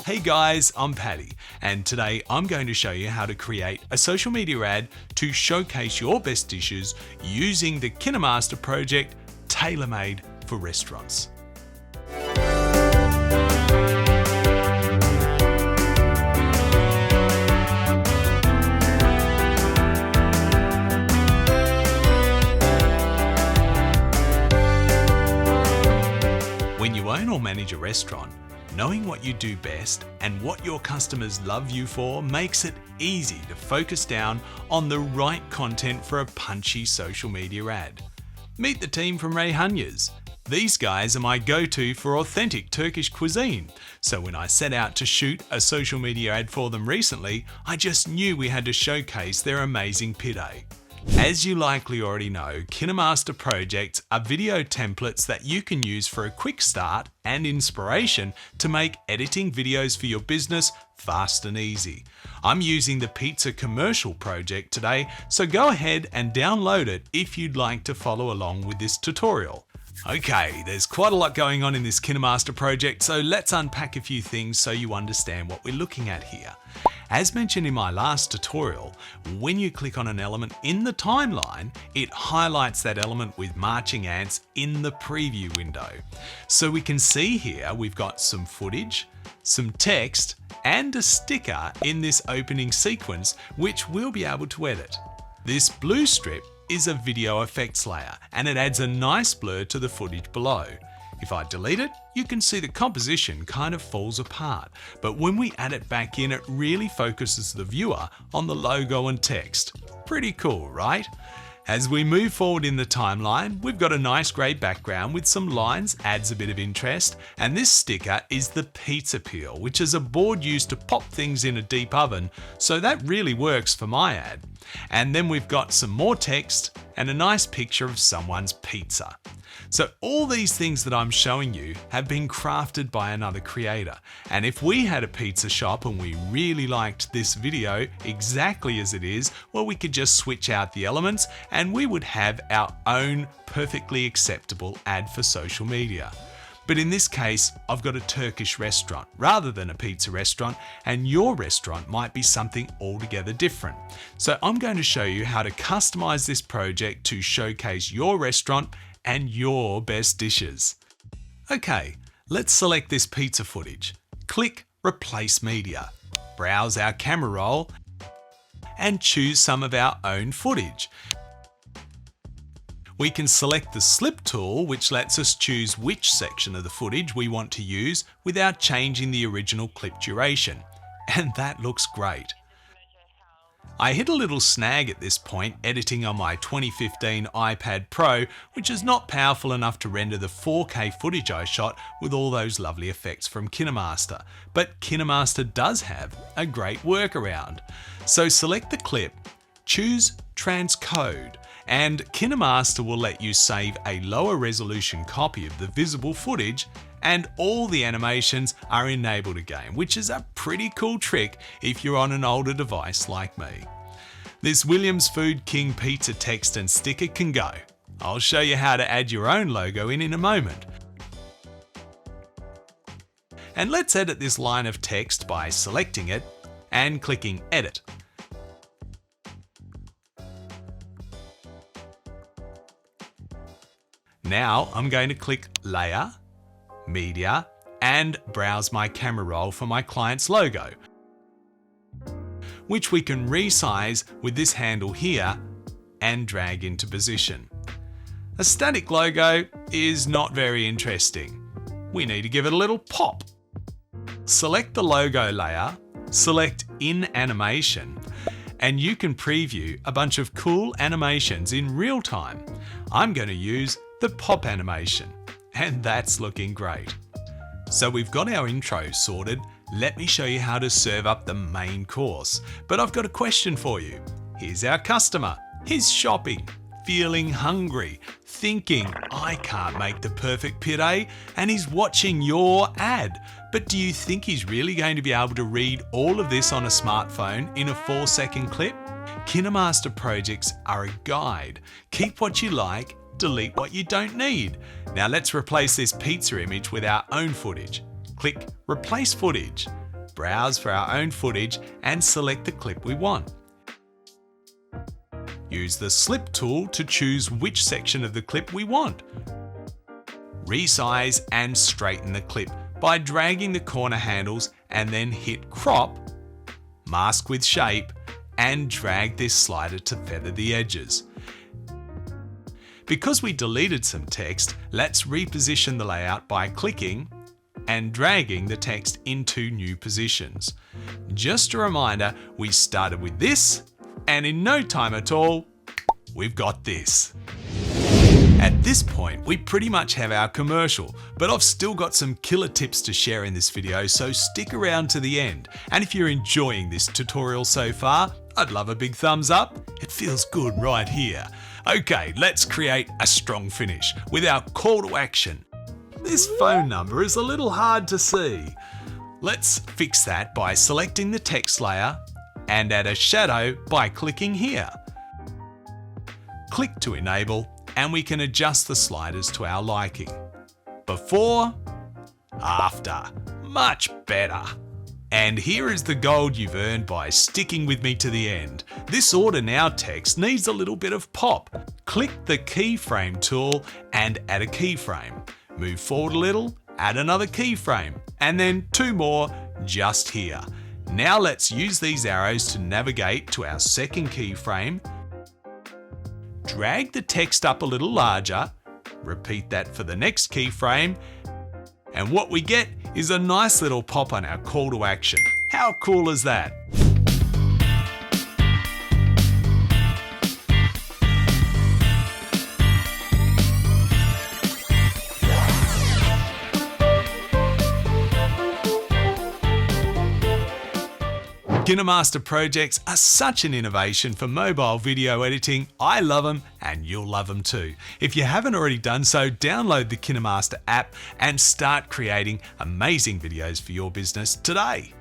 Hey guys, I'm Paddy, and today I'm going to show you how to create a social media ad to showcase your best dishes using the KineMaster Project tailor-made for restaurants. When you own or manage a restaurant, knowing what you do best and what your customers love you for makes it easy to focus down on the right content for a punchy social media ad. Meet the team from Reyhana's. These guys are my go-to for authentic Turkish cuisine, so when I set out to shoot a social media ad for them recently, I just knew we had to showcase their amazing pide. As you likely already know, KineMaster Projects are video templates that you can use for a quick start and inspiration to make editing videos for your business fast and easy. I'm using the pizza commercial project today, so go ahead and download it if you'd like to follow along with this tutorial. Okay, there's quite a lot going on in this KineMaster project, so let's unpack a few things so you understand what we're looking at here. As mentioned in my last tutorial, when you click on an element in the timeline, it highlights that element with marching ants in the preview window. So we can see here we've got some footage, some text, and a sticker in this opening sequence, which we'll be able to edit. This blue strip is a video effects layer, and it adds a nice blur to the footage below. If I delete it, you can see the composition kind of falls apart, but when we add it back in, it really focuses the viewer on the logo and text. Pretty cool, right? As we move forward in the timeline, we've got a nice grey background with some lines, adds a bit of interest, and this sticker is the pizza peel, which is a board used to pop things in a deep oven, so that really works for my ad. And then we've got some more text and a nice picture of someone's pizza. So all these things that I'm showing you have been crafted by another creator. And if we had a pizza shop and we really liked this video exactly as it is, well, we could just switch out the elements and we would have our own perfectly acceptable ad for social media. But in this case, I've got a Turkish restaurant rather than a pizza restaurant, and your restaurant might be something altogether different. So I'm going to show you how to customize this project to showcase your restaurant and your best dishes. Okay, let's select this pizza footage. Click Replace Media. Browse our camera roll and choose some of our own footage. We can select the slip tool, which lets us choose which section of the footage we want to use without changing the original clip duration. And that looks great. I hit a little snag at this point editing on my 2015 iPad Pro, which is not powerful enough to render the 4K footage I shot with all those lovely effects from KineMaster. But KineMaster does have a great workaround. So select the clip, choose Transcode, and KineMaster will let you save a lower resolution copy of the visible footage, and all the animations are enabled again, which is a pretty cool trick if you're on an older device like me. This Williams Food King pizza text and sticker can go. I'll show you how to add your own logo in a moment. And let's edit this line of text by selecting it and clicking Edit. Now I'm going to click Layer, Media, and browse my camera roll for my client's logo, which we can resize with this handle here and drag into position. A static logo is not very interesting. We need to give it a little pop. Select the logo layer, select In Animation, and you can preview a bunch of cool animations in real time. I'm going to use the pop animation, and that's looking great. So we've got our intro sorted. Let me show you how to serve up the main course. But I've got a question for you. Here's our customer. He's shopping, feeling hungry, thinking, I can't make the perfect pide, and he's watching your ad. But do you think he's really going to be able to read all of this on a smartphone in a 4-second clip? KineMaster projects are a guide. Keep what you like, delete what you don't need. Now let's replace this pizza image with our own footage. Click Replace Footage. browse for our own footage and select the clip we want. Use the Slip tool to choose which section of the clip we want. Resize and straighten the clip by dragging the corner handles and then hit Crop, Mask with Shape, and drag this slider to feather the edges. Because we deleted some text, let's reposition the layout by clicking and dragging the text into new positions. Just a reminder, we started with this, and in no time at all, we've got this. At this point, we pretty much have our commercial, but I've still got some killer tips to share in this video, so stick around to the end. And if you're enjoying this tutorial so far, I'd love a big thumbs up. It feels good right here. Okay, let's create a strong finish with our call to action. This phone number is a little hard to see. Let's fix that by selecting the text layer and add a shadow by clicking here. Click to enable, and we can adjust the sliders to our liking. Before, after, much better. And here is the gold you've earned by sticking with me to the end. This Order Now text needs a little bit of pop. Click the keyframe tool and add a keyframe. Move forward a little, add another keyframe, and then 2 more just here. Now let's use these arrows to navigate to our second keyframe. Drag the text up a little larger, repeat that for the next keyframe, and what we get is a nice little pop on our call to action. How cool is that? KineMaster projects are such an innovation for mobile video editing. I love them and you'll love them too. If you haven't already done so, download the KineMaster app and start creating amazing videos for your business today.